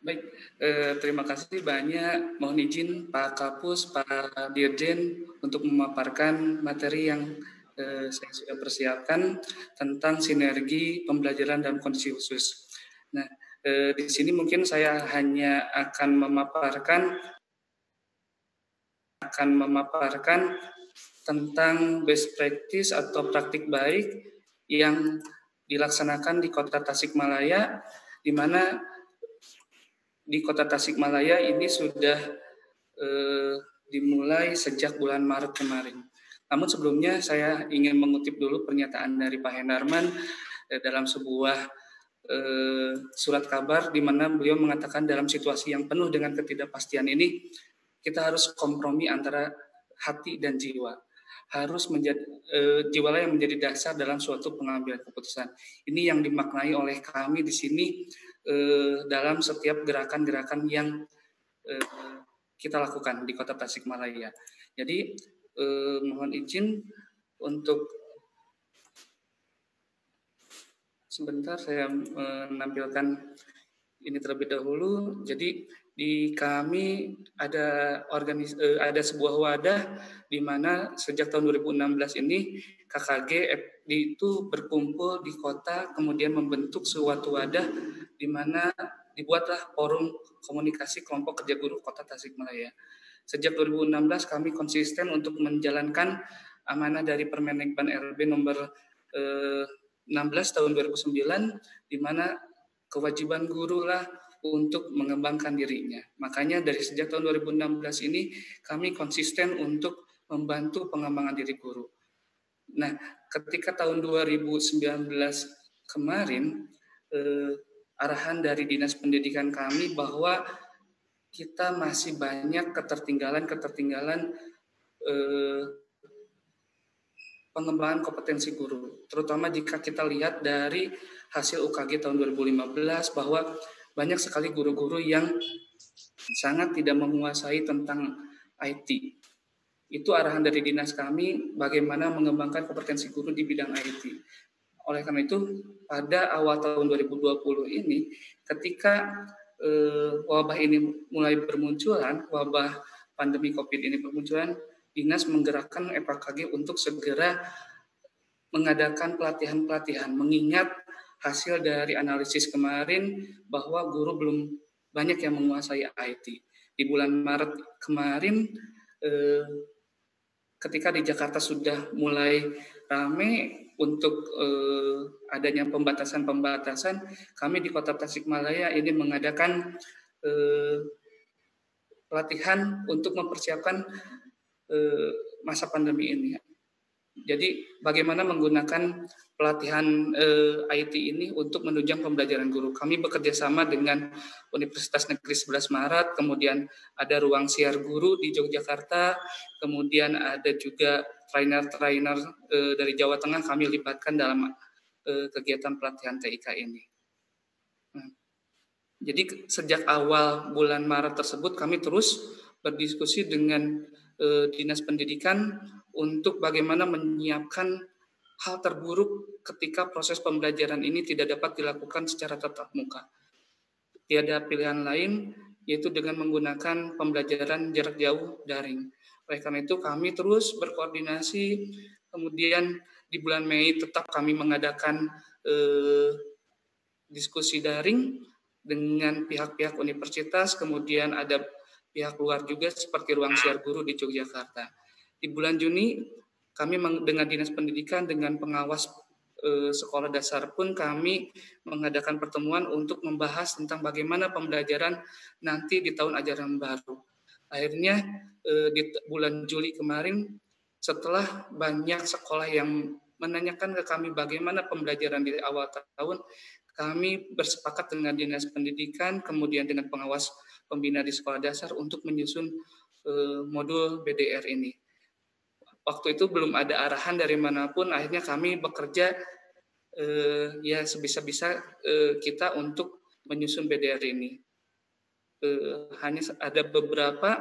Baik, terima kasih banyak. Mohon izin Pak Kapus, Pak Dirjen untuk memaparkan materi yang saya sudah persiapkan tentang sinergi pembelajaran dalam kondisi khusus. Nah, di sini mungkin saya hanya akan memaparkan tentang best practice atau praktik baik yang dilaksanakan di Kota Tasikmalaya, di mana di Kota Tasikmalaya ini sudah dimulai sejak bulan Maret kemarin. Namun sebelumnya saya ingin mengutip dulu pernyataan dari Pak Hendarman dalam sebuah surat kabar di mana beliau mengatakan dalam situasi yang penuh dengan ketidakpastian ini kita harus kompromi antara hati dan jiwa. Harus menjadi jiwalah yang menjadi dasar dalam suatu pengambilan keputusan. Ini yang dimaknai oleh kami di sini dalam setiap gerakan-gerakan yang kita lakukan di Kota Tasikmalaya. Jadi mohon izin untuk sebentar saya menampilkan ini terlebih dahulu. Jadi di kami ada sebuah wadah di mana sejak tahun 2016 ini KKG itu berkumpul di kota, kemudian membentuk suatu wadah di mana dibuatlah forum komunikasi kelompok kerja guru Kota Tasikmalaya. Sejak 2016 kami konsisten untuk menjalankan amanah dari Permendikbud RB nomor 16 tahun 2009, di mana kewajiban guru lah untuk mengembangkan dirinya. Makanya dari sejak tahun 2016 ini kami konsisten untuk membantu pengembangan diri guru. Nah, ketika tahun 2019 kemarin arahan dari Dinas Pendidikan kami bahwa kita masih banyak ketertinggalan pengembangan kompetensi guru, terutama jika kita lihat dari hasil UKG tahun 2015 bahwa banyak sekali guru-guru yang sangat tidak menguasai tentang IT. Itu arahan dari dinas kami bagaimana mengembangkan kompetensi guru di bidang IT. Oleh karena itu, pada awal tahun 2020 ini, ketika wabah ini mulai bermunculan, wabah pandemi COVID ini bermunculan, dinas menggerakkan EPKG untuk segera mengadakan pelatihan-pelatihan, mengingat hasil dari analisis kemarin bahwa guru belum banyak yang menguasai IT. Di bulan Maret kemarin, ketika di Jakarta sudah mulai ramai untuk adanya pembatasan-pembatasan, kami di Kota Tasikmalaya ini mengadakan pelatihan untuk mempersiapkan masa pandemi ini. Jadi bagaimana menggunakan pelatihan IT ini untuk menunjang pembelajaran guru. Kami bekerja sama dengan Universitas Negeri 11 Maret, kemudian ada ruang siar guru di Yogyakarta, kemudian ada juga trainer-trainer dari Jawa Tengah kami libatkan dalam kegiatan pelatihan TIK ini. Nah, jadi sejak awal bulan Maret tersebut kami terus berdiskusi dengan Dinas Pendidikan untuk bagaimana menyiapkan hal terburuk ketika proses pembelajaran ini tidak dapat dilakukan secara tatap muka. Tiada pilihan lain, yaitu dengan menggunakan pembelajaran jarak jauh daring. Oleh karena itu kami terus berkoordinasi, kemudian di bulan Mei tetap kami mengadakan diskusi daring dengan pihak-pihak universitas, kemudian ada pihak luar juga seperti ruang siar guru di Yogyakarta. Di bulan Juni, kami dengan Dinas Pendidikan, dengan pengawas sekolah dasar pun kami mengadakan pertemuan untuk membahas tentang bagaimana pembelajaran nanti di tahun ajaran baru. Akhirnya di bulan Juli kemarin, setelah banyak sekolah yang menanyakan ke kami bagaimana pembelajaran di awal tahun, kami bersepakat dengan Dinas Pendidikan, kemudian dengan pengawas pembina di sekolah dasar untuk menyusun modul BDR ini. Waktu itu belum ada arahan dari manapun, akhirnya kami bekerja ya sebisa-bisa kita untuk menyusun BDR ini. Hanya ada beberapa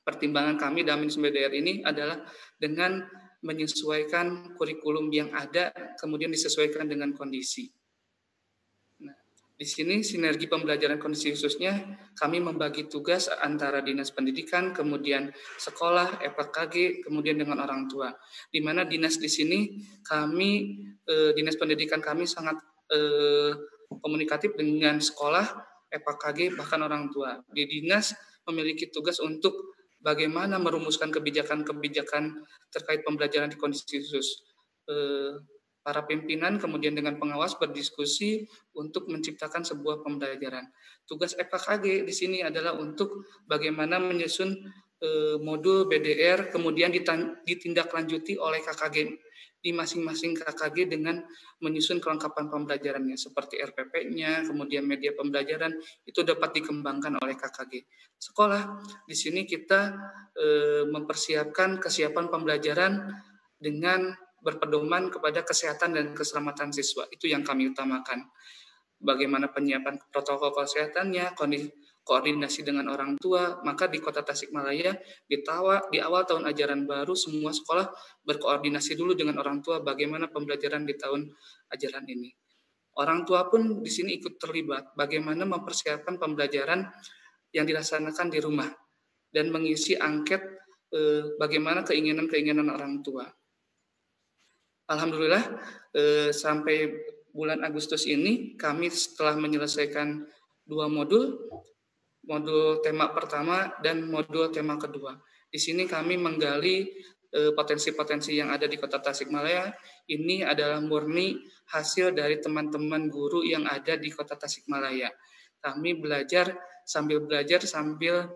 pertimbangan kami dalam menyusun BDR ini adalah dengan menyesuaikan kurikulum yang ada, kemudian disesuaikan dengan kondisi. Nah, Di sini sinergi pembelajaran kondisi khususnya kami membagi tugas antara dinas pendidikan, kemudian sekolah, EPKG, kemudian dengan orang tua. Di mana dinas di sini kami dinas pendidikan kami sangat komunikatif dengan sekolah, EPKG, bahkan orang tua. Di dinas memiliki tugas untuk bagaimana merumuskan kebijakan-kebijakan terkait pembelajaran di kondisi khusus. Para pimpinan kemudian dengan pengawas berdiskusi untuk menciptakan sebuah pembelajaran. Tugas EPKG di sini adalah untuk bagaimana menyusun modul BDR, kemudian ditindaklanjuti oleh KKG di masing-masing KKG dengan menyusun kelengkapan pembelajarannya seperti RPP-nya, kemudian media pembelajaran itu dapat dikembangkan oleh KKG. Sekolah di sini kita mempersiapkan kesiapan pembelajaran dengan berpedoman kepada kesehatan dan keselamatan siswa. Itu yang kami utamakan. Bagaimana penyiapan protokol kesehatannya, koordinasi dengan orang tua. Maka di Kota Tasikmalaya di awal tahun ajaran baru semua sekolah berkoordinasi dulu dengan orang tua bagaimana pembelajaran di tahun ajaran ini. Orang tua pun di sini ikut terlibat bagaimana mempersiapkan pembelajaran yang dilaksanakan di rumah dan mengisi angket bagaimana keinginan-keinginan orang tua. Alhamdulillah sampai bulan Agustus ini kami setelah menyelesaikan 2 modul tema pertama dan modul tema kedua. Di sini kami menggali potensi-potensi yang ada di Kota Tasikmalaya. Ini adalah murni hasil dari teman-teman guru yang ada di Kota Tasikmalaya. Kami belajar sambil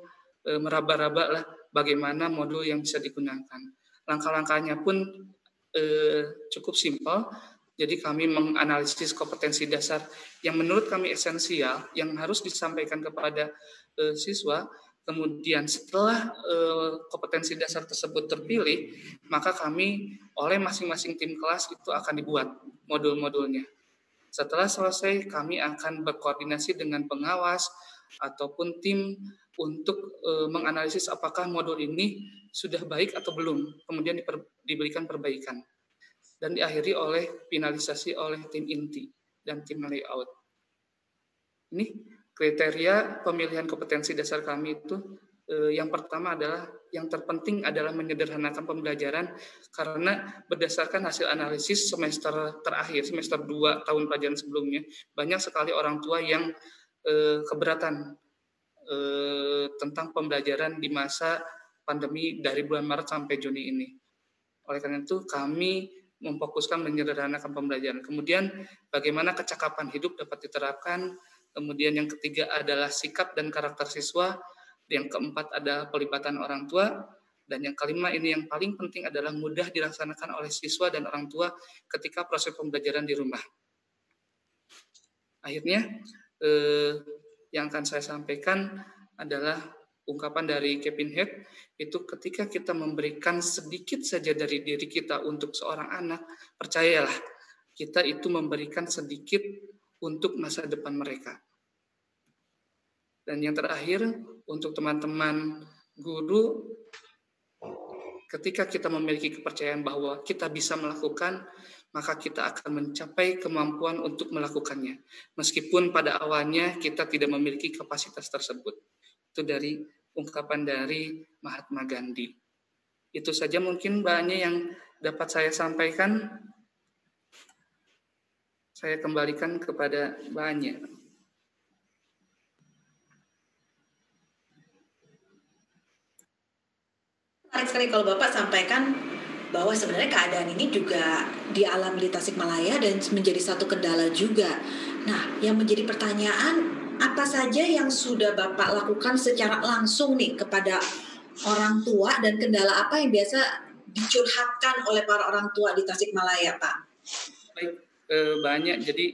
meraba-raba lah bagaimana modul yang bisa digunakan. Langkah-langkahnya pun cukup simpel. Jadi kami menganalisis kompetensi dasar yang menurut kami esensial yang harus disampaikan kepada siswa. Kemudian setelah kompetensi dasar tersebut terpilih, maka kami oleh masing-masing tim kelas itu akan dibuat modul-modulnya. Setelah selesai, kami akan berkoordinasi dengan pengawas ataupun tim untuk menganalisis apakah modul ini sudah baik atau belum, kemudian diberikan perbaikan. Dan diakhiri oleh finalisasi oleh tim inti dan tim layout. Ini kriteria pemilihan kompetensi dasar kami itu yang pertama adalah, yang terpenting adalah menyederhanakan pembelajaran karena berdasarkan hasil analisis semester terakhir, semester 2 tahun pelajaran sebelumnya, banyak sekali orang tua yang keberatan tentang pembelajaran di masa pandemi dari bulan Maret sampai Juni ini. Oleh karena itu kami memfokuskan menyederhanakan pembelajaran. Kemudian bagaimana kecakapan hidup dapat diterapkan. Kemudian yang ketiga adalah sikap dan karakter siswa. Yang keempat adalah pelibatan orang tua. Dan yang kelima ini yang paling penting adalah mudah dilaksanakan oleh siswa dan orang tua ketika proses pembelajaran di rumah. Akhirnya yang akan saya sampaikan adalah ungkapan dari Kevin Head, itu ketika kita memberikan sedikit saja dari diri kita untuk seorang anak, percayalah, kita itu memberikan sedikit untuk masa depan mereka. Dan yang terakhir, untuk teman-teman guru, ketika kita memiliki kepercayaan bahwa kita bisa melakukan, maka kita akan mencapai kemampuan untuk melakukannya. Meskipun pada awalnya kita tidak memiliki kapasitas tersebut. Itu dari ungkapan dari Mahatma Gandhi. Itu saja mungkin banyak yang dapat saya sampaikan. Saya kembalikan kepada banyak. Menarik sekali kalau Bapak sampaikan bahwa sebenarnya keadaan ini juga dialami di Tasikmalaya dan menjadi satu kendala juga. Nah, yang menjadi pertanyaan, apa saja yang sudah Bapak lakukan secara langsung nih kepada orang tua dan kendala apa yang biasa dicurhatkan oleh para orang tua di Tasikmalaya, Pak? Baik, banyak. Jadi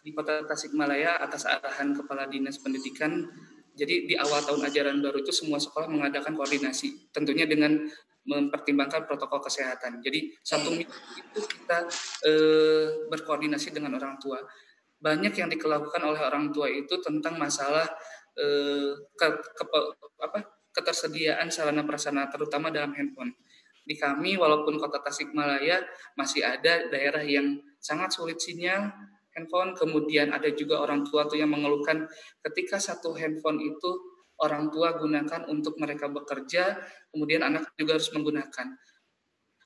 di Kota Tasikmalaya atas arahan Kepala Dinas Pendidikan, jadi di awal tahun ajaran baru itu semua sekolah mengadakan koordinasi, tentunya dengan mempertimbangkan protokol kesehatan. Jadi satu minggu itu kita berkoordinasi dengan orang tua. Banyak yang dilakukan oleh orang tua itu tentang masalah ketersediaan sarana prasarana, terutama dalam handphone. Di kami, walaupun Kota Tasikmalaya masih ada daerah yang sangat sulit sinyal, handphone. Kemudian ada juga orang tua tuh yang mengeluhkan ketika satu handphone itu orang tua gunakan untuk mereka bekerja, kemudian anak juga harus menggunakan.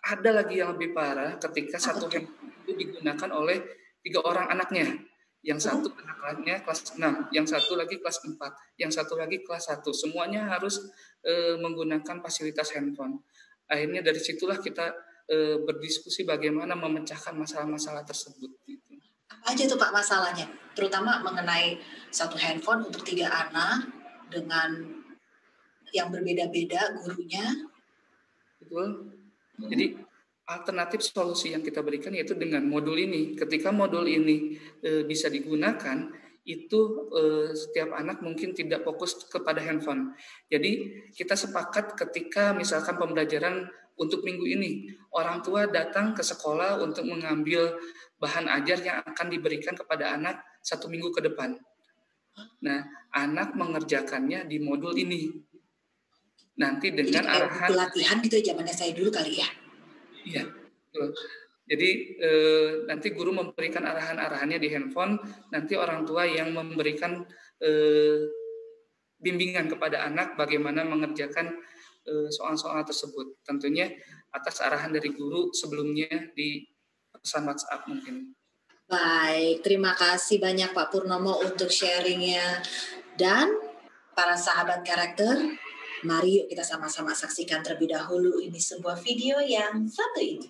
Ada lagi yang lebih parah ketika satu handphone itu digunakan oleh 3 orang anaknya. Yang satu anaknya kelas 6, yang satu lagi kelas 4, yang satu lagi kelas 1. Semuanya harus menggunakan fasilitas handphone. Akhirnya dari situlah kita berdiskusi bagaimana memecahkan masalah-masalah tersebut. Gitu. Apa aja tuh Pak masalahnya? Terutama mengenai satu handphone untuk 3 anak dengan yang berbeda-beda gurunya. Betul. Jadi alternatif solusi yang kita berikan yaitu dengan modul ini. Ketika modul ini bisa digunakan, itu setiap anak mungkin tidak fokus kepada handphone. Jadi kita sepakat ketika misalkan pembelajaran untuk minggu ini, orang tua datang ke sekolah untuk mengambil bahan ajar yang akan diberikan kepada anak 1 minggu ke depan. Nah, anak mengerjakannya di modul ini. Nanti dengan arahan pelatihan gitu zamannya saya dulu kali ya. Iya, betul. Jadi nanti guru memberikan arahan-arahannya di handphone, nanti orang tua yang memberikan bimbingan kepada anak bagaimana mengerjakan soal-soal tersebut. Tentunya atas arahan dari guru sebelumnya di pesan WhatsApp mungkin. Baik, terima kasih banyak Pak Purnomo untuk sharingnya. Dan para sahabat karakter, mari yuk kita sama-sama saksikan terlebih dahulu ini sebuah video yang satu ini.